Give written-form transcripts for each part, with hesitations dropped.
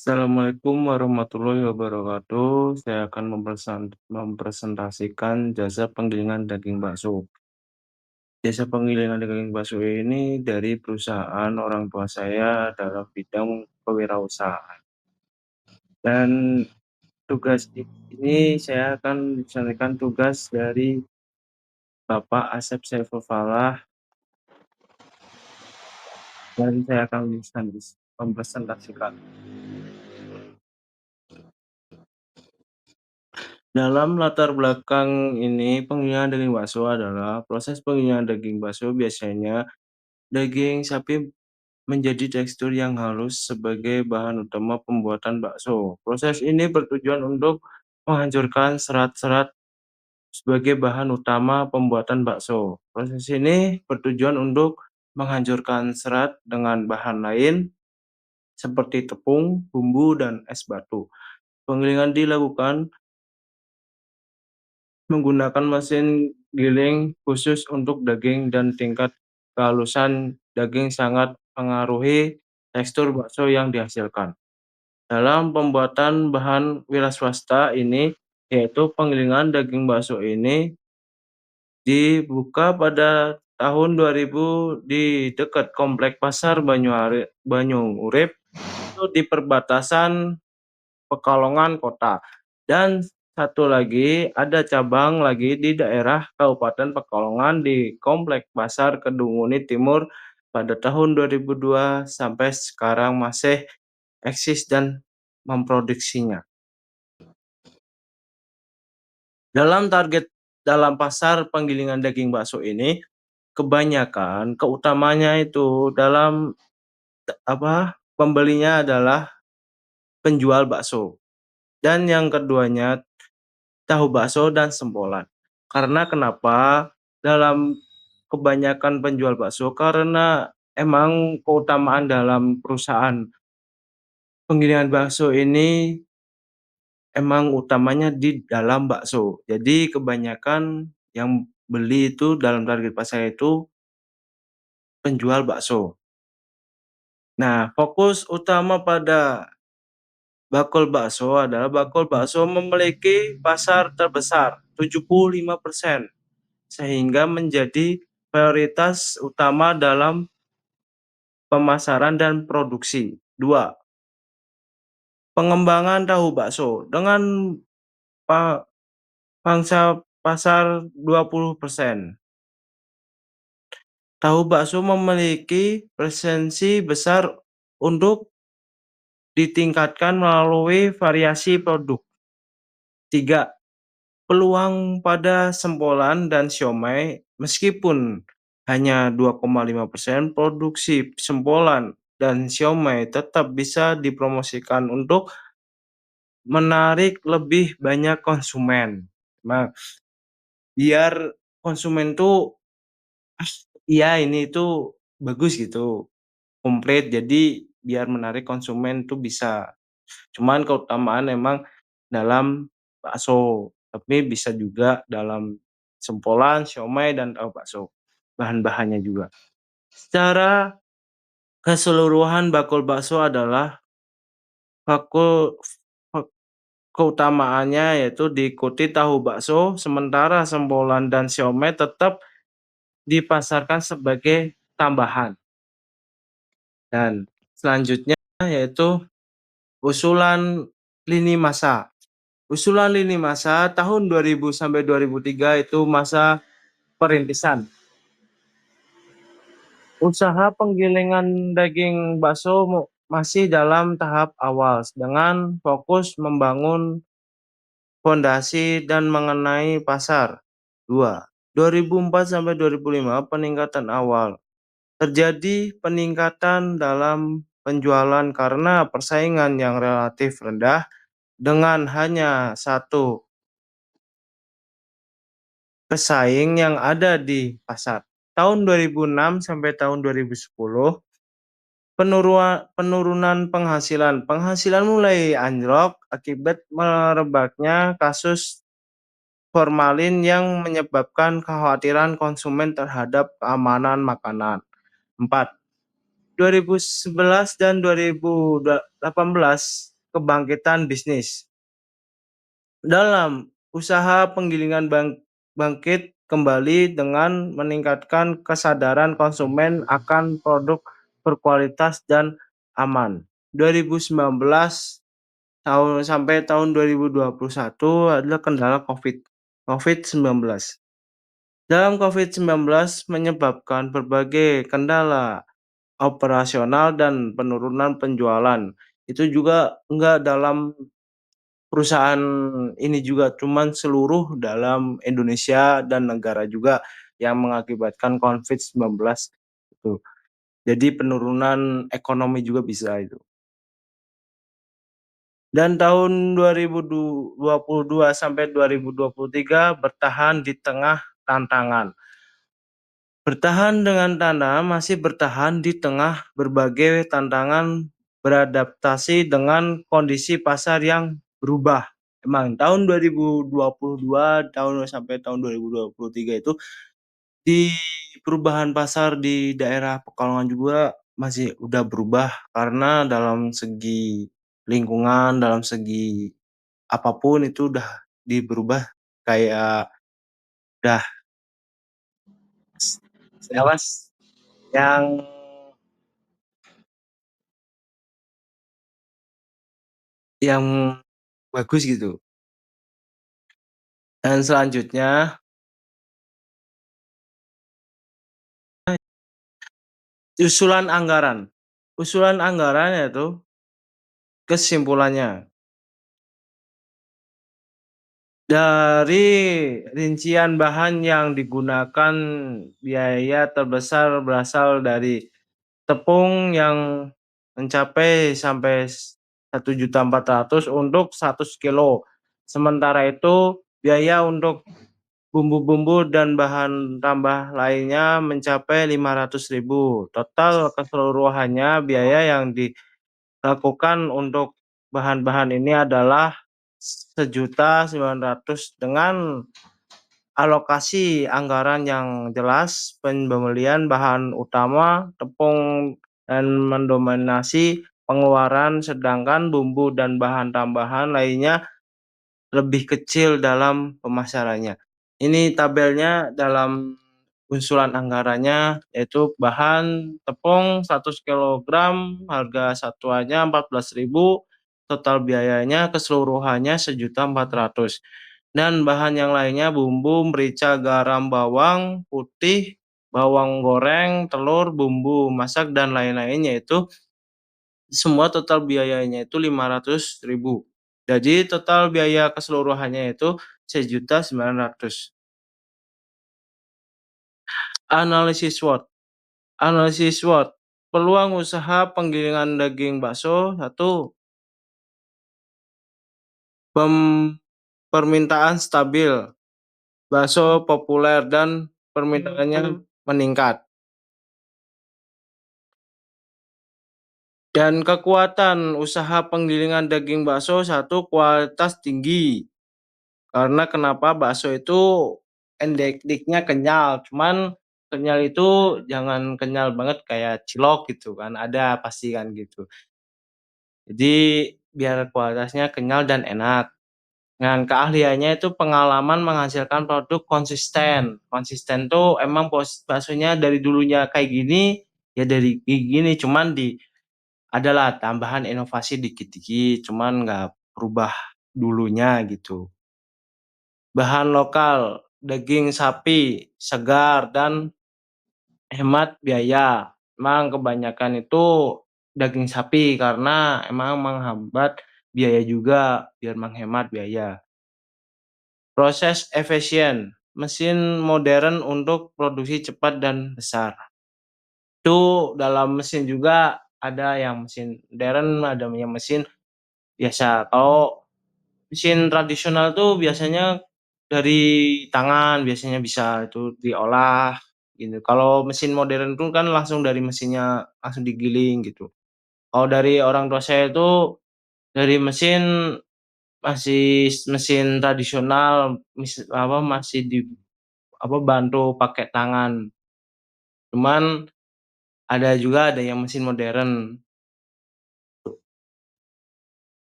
Assalamualaikum warahmatullahi wabarakatuh. Saya akan mempresentasikan jasa penggilingan daging bakso. Jasa penggilingan daging bakso ini dari perusahaan orang tua saya dalam bidang kewirausahaan. Dan tugas ini saya akan menjalankan tugas dari Bapak Asep Saiful Falah dan saya akan mempresentasikan. Dalam latar belakang ini, penggilingan daging bakso adalah proses penggilingan daging bakso biasanya daging sapi menjadi tekstur yang halus sebagai bahan utama pembuatan bakso. Proses ini bertujuan untuk menghancurkan serat-serat sebagai bahan utama pembuatan bakso. Proses ini bertujuan untuk menghancurkan serat dengan bahan lain seperti tepung, bumbu, dan es batu. Penggilingan dilakukan menggunakan mesin giling khusus untuk daging dan tingkat kehalusan daging sangat mengaruhi tekstur bakso yang dihasilkan. Dalam pembuatan bahan wira swasta ini, yaitu penggilingan daging bakso ini dibuka pada tahun 2000 di dekat Komplek Pasar Banyuurip, itu di perbatasan Pekalongan Kota. Dan satu lagi ada cabang lagi di daerah Kabupaten Pekalongan di Komplek Pasar Kedunguni Timur pada tahun 2002 sampai sekarang masih eksis dan memproduksinya. Dalam pasar penggilingan daging bakso ini, kebanyakan keutamanya itu dalam pembelinya adalah penjual bakso. Dan yang keduanya tahu bakso dan sempolan. Karena kenapa? Dalam kebanyakan penjual bakso, karena emang keutamaan dalam perusahaan penggilingan bakso ini emang utamanya di dalam bakso. Jadi kebanyakan yang beli itu dalam target pasar itu penjual bakso. Nah, fokus utama pada bakul bakso adalah bakul bakso memiliki pasar terbesar 75%, sehingga menjadi prioritas utama dalam pemasaran dan produksi. 2. Pengembangan tahu bakso dengan pangsa pasar 20%. Tahu bakso memiliki presensi besar untuk ditingkatkan melalui variasi produk. 3. Peluang pada sempolan dan siomay meskipun hanya 2,5%, produksi sempolan dan siomay tetap bisa dipromosikan untuk menarik lebih banyak konsumen. Nah, biar konsumen tuh iya ini tuh bagus gitu, komplit, jadi biar menarik konsumen tuh bisa. Cuman keutamaan memang dalam bakso, tapi bisa juga dalam sempolan, siomay, dan tahu bakso. Bahan-bahannya juga. Secara keseluruhan bakul bakso adalah bakul keutamaannya yaitu diikuti tahu bakso, sementara sempolan dan siomay tetap dipasarkan sebagai tambahan. Dan selanjutnya yaitu usulan lini masa. Usulan lini masa tahun 2000 sampai 2003 itu masa perintisan. Usaha penggilingan daging bakso masih dalam tahap awal dengan fokus membangun fondasi dan mengenai pasar. 2. 2004 sampai 2005 peningkatan awal. Terjadi peningkatan dalam penjualan karena persaingan yang relatif rendah dengan hanya satu pesaing yang ada di pasar. Tahun 2006 sampai tahun 2010, penurunan penghasilan. Penghasilan mulai anjlok akibat merebaknya kasus formalin yang menyebabkan kekhawatiran konsumen terhadap keamanan makanan. 4. 2011 dan 2018 kebangkitan bisnis. Dalam usaha penggilingan bangkit kembali dengan meningkatkan kesadaran konsumen akan produk berkualitas dan aman. 2019 sampai tahun 2021 adalah kendala COVID-19. Dalam COVID-19 menyebabkan berbagai kendala operasional dan penurunan penjualan. Itu juga enggak dalam perusahaan ini juga, cuman seluruh dalam Indonesia dan negara juga yang mengakibatkan COVID-19 itu. Jadi penurunan ekonomi juga bisa itu. Dan tahun 2022 sampai 2023 bertahan di tengah tantangan. Bertahan dengan tantangan, masih bertahan di tengah berbagai tantangan beradaptasi dengan kondisi pasar yang berubah. Emang tahun 2022 sampai tahun 2023 itu di perubahan pasar di daerah Pekalongan juga masih udah berubah karena dalam segi lingkungan, dalam segi apapun itu udah berubah kayak udah apa yang yang bagus gitu. Dan selanjutnya, usulan anggaran. Usulan anggaran yaitu kesimpulannya, dari rincian bahan yang digunakan, biaya terbesar berasal dari tepung yang mencapai sampai 1.400.000 untuk 100 kilo. Sementara itu biaya untuk bumbu-bumbu dan bahan tambah lainnya mencapai 500.000. Total keseluruhannya biaya yang dilakukan untuk bahan-bahan ini adalah 1.900.000 dengan alokasi anggaran yang jelas, pembelian bahan utama, tepung dan mendominasi pengeluaran, sedangkan bumbu dan bahan tambahan lainnya lebih kecil dalam pemasarannya. Ini tabelnya dalam usulan anggarannya, yaitu bahan tepung 100 kilogram, harga satuannya 14.000, total biayanya keseluruhannya 1.400.000. Dan bahan yang lainnya bumbu, merica, garam, bawang putih, bawang goreng, telur, bumbu masak dan lain-lain, yaitu semua total biayanya itu 500.000. Jadi total biaya keseluruhannya itu 1.900.000. Analisis SWOT. Analisis SWOT. Peluang usaha penggilingan daging bakso. Satu, permintaan stabil. Bakso populer dan permintaannya meningkat. Dan kekuatan usaha penggilingan daging bakso, satu, kualitas tinggi. Karena kenapa, bakso itu endeknya kenyal, cuman kenyal itu jangan kenyal banget kayak cilok gitu kan, ada pasti kan gitu. Jadi biar kualitasnya kenyal dan enak. Dan keahliannya itu pengalaman menghasilkan produk konsisten. Konsisten tuh emang baksonya dari dulunya kayak gini, ya dari kayak gini, cuman adalah tambahan inovasi dikit-dikit, cuman nggak berubah dulunya gitu. Bahan lokal, daging sapi, segar dan hemat biaya. Emang kebanyakan itu daging sapi karena emang menghambat biaya juga, biar menghemat biaya. Proses efisien, mesin modern untuk produksi cepat dan besar. Itu dalam mesin juga ada yang mesin modern, ada yang mesin biasa. Kalau mesin tradisional tuh biasanya dari tangan biasanya bisa itu diolah gitu. Kalau mesin modern tuh kan langsung dari mesinnya langsung digiling gitu. Kalau dari orang tua saya itu dari mesin, masih mesin tradisional, masih bantu pakai tangan. Cuman ada juga ada yang mesin modern.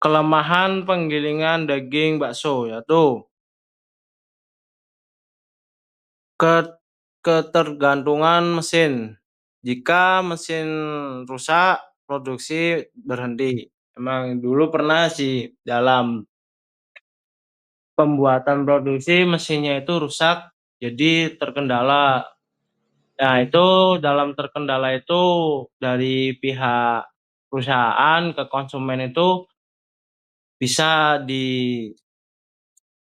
Kelemahan penggilingan daging bakso yaitu ket ketergantungan mesin. Jika mesin rusak, produksi berhenti. Emang dulu pernah sih dalam pembuatan produksi mesinnya itu rusak, jadi terkendala. Nah, itu dalam terkendala itu dari pihak perusahaan ke konsumen itu bisa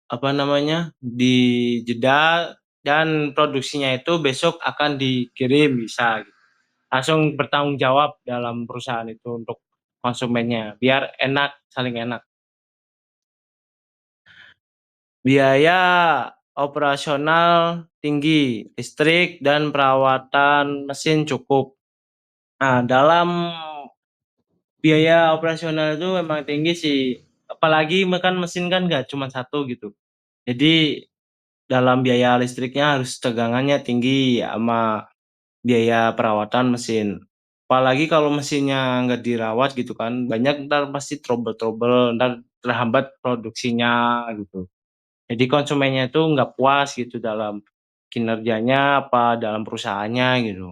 apa namanya, dijeda dan produksinya itu besok akan dikirim bisa gitu. Langsung bertanggung jawab dalam perusahaan itu untuk konsumennya, biar enak, saling enak. Biaya operasional tinggi, listrik dan perawatan mesin cukup. Nah, dalam biaya operasional itu memang tinggi sih, apalagi kan mesin kan nggak cuma satu gitu. Jadi dalam biaya listriknya harus tegangannya tinggi sama biaya perawatan mesin. Apalagi kalau mesinnya nggak dirawat gitu kan, banyak entar pasti trouble-trouble, entar terhambat produksinya gitu. Jadi konsumennya itu nggak puas gitu dalam kinerjanya apa dalam perusahaannya gitu.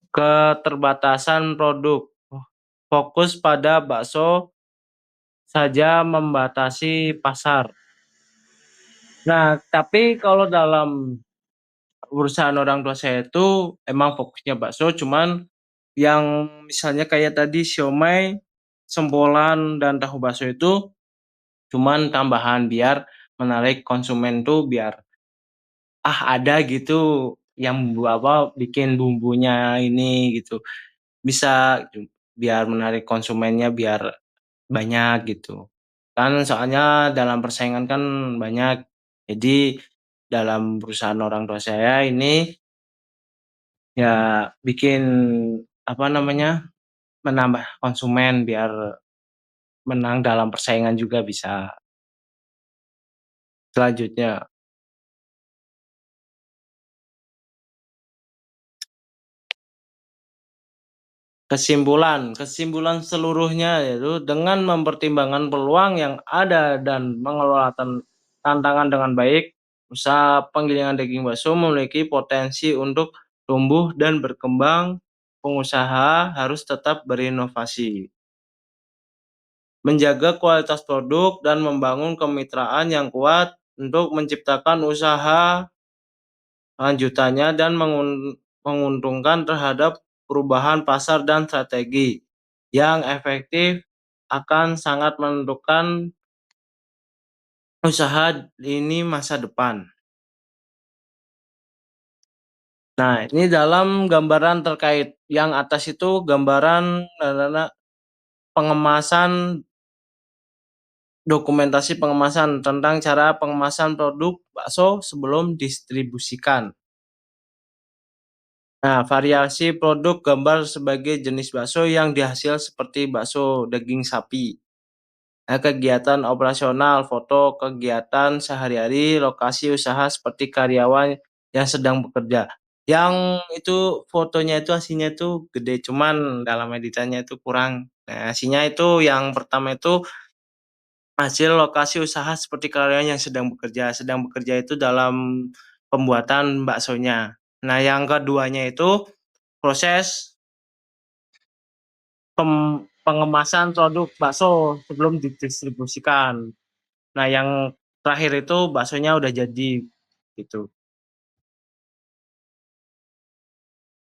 Keterbatasan produk, fokus pada bakso saja membatasi pasar. Nah, tapi kalau dalam perusahaan orang tua saya itu emang fokusnya bakso, cuman yang misalnya kayak tadi siomay, sempolan, dan tahu bakso itu cuman tambahan biar menarik konsumen tuh biar, ada gitu yang bikin bumbunya ini gitu, bisa biar menarik konsumennya biar banyak gitu. Kan soalnya dalam persaingan kan banyak, jadi dalam perusahaan orang tua saya ini ya bikin, apa namanya, menambah konsumen biar menang dalam persaingan juga bisa. Selanjutnya, kesimpulan seluruhnya yaitu dengan mempertimbangkan peluang yang ada dan mengelola tantangan dengan baik, usaha penggilingan daging bakso memiliki potensi untuk tumbuh dan berkembang. Pengusaha harus tetap berinovasi, menjaga kualitas produk, dan membangun kemitraan yang kuat untuk menciptakan usaha lanjutannya dan menguntungkan terhadap perubahan pasar dan strategi yang efektif akan sangat menentukan usaha ini masa depan. Nah, ini dalam gambaran terkait yang atas itu gambaran pengemasan, dokumentasi pengemasan tentang cara pengemasan produk bakso sebelum distribusikan. Nah, variasi produk gambar sebagai jenis bakso yang dihasil seperti bakso daging sapi. Nah, kegiatan operasional, foto kegiatan sehari-hari, lokasi usaha seperti karyawan yang sedang bekerja. Yang itu fotonya itu aslinya itu gede, cuman dalam editannya itu kurang. Nah, aslinya itu yang pertama itu hasil lokasi usaha seperti karyawan yang sedang bekerja itu dalam pembuatan baksonya. Nah, yang keduanya itu proses pengemasan produk bakso sebelum didistribusikan. Nah, yang terakhir itu baksonya udah jadi, gitu.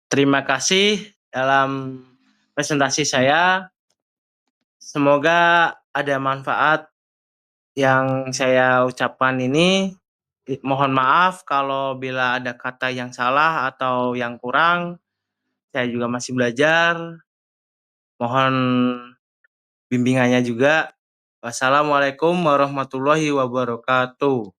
Terima kasih dalam presentasi saya, semoga ada manfaat yang saya ucapkan ini. Mohon maaf kalau bila ada kata yang salah atau yang kurang, saya juga masih belajar, mohon bimbingannya juga. Wassalamualaikum warahmatullahi wabarakatuh.